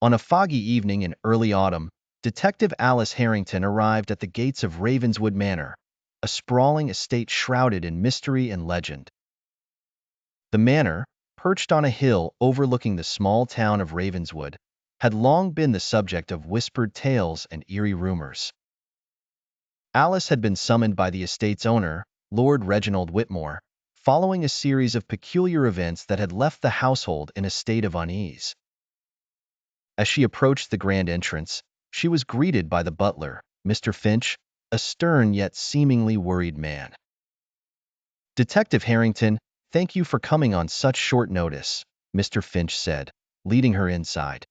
On a foggy evening in early autumn, Detective Alice Harrington arrived at the gates of Ravenswood Manor, a sprawling estate shrouded in mystery and legend. The manor, perched on a hill overlooking the small town of Ravenswood, had long been the subject of whispered tales and eerie rumors. Alice had been summoned by the estate's owner, Lord Reginald Whitmore, following a series of peculiar events that had left the household in a state of unease. As she approached the grand entrance, she was greeted by the butler, Mr. Finch, a stern yet seemingly worried man. "Detective Harrington, thank you for coming on such short notice," Mr. Finch said, leading her inside.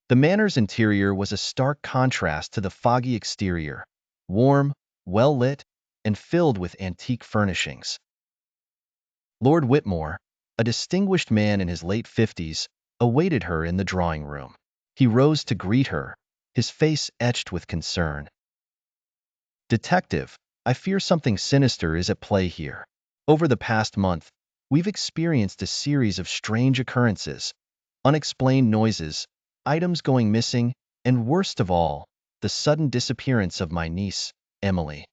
The manor's interior was a stark contrast to the foggy exterior, warm, well-lit, and filled with antique furnishings. Lord Whitmore, a distinguished man in his late 50s, awaited her in the drawing room. He rose to greet her, his face etched with concern. "Detective, I fear something sinister is at play here. Over the past month, we've experienced a series of strange occurrences, unexplained noises, items going missing, and worst of all, the sudden disappearance of my niece, Emily."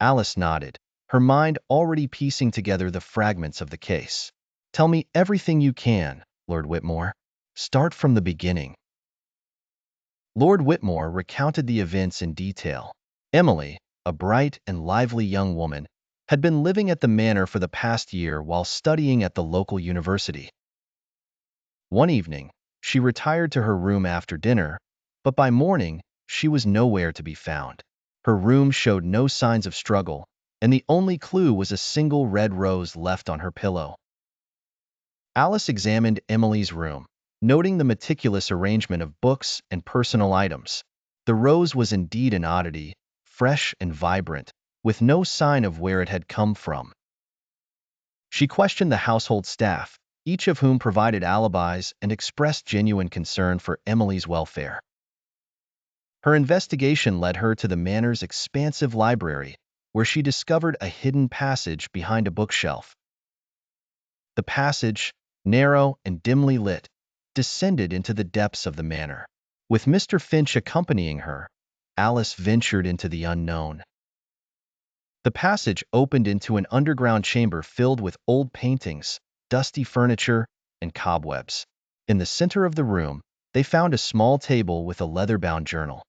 Alice nodded, her mind already piecing together the fragments of the case. "Tell me everything you can, Lord Whitmore. Start from the beginning." Lord Whitmore recounted the events in detail. Emily, a bright and lively young woman, had been living at the manor for the past year while studying at the local university. One evening, she retired to her room after dinner, but by morning, she was nowhere to be found. Her room showed no signs of struggle, and the only clue was a single red rose left on her pillow. Alice examined Emily's room, noting the meticulous arrangement of books and personal items. The rose was indeed an oddity, fresh and vibrant, with no sign of where it had come from. She questioned the household staff, each of whom provided alibis and expressed genuine concern for Emily's welfare. Her investigation led her to the manor's expansive library, where she discovered a hidden passage behind a bookshelf. The passage, narrow and dimly lit, descended into the depths of the manor. With Mr. Finch accompanying her, Alice ventured into the unknown. The passage opened into an underground chamber filled with old paintings, dusty furniture, and cobwebs. In the center of the room, they found a small table with a leather-bound journal.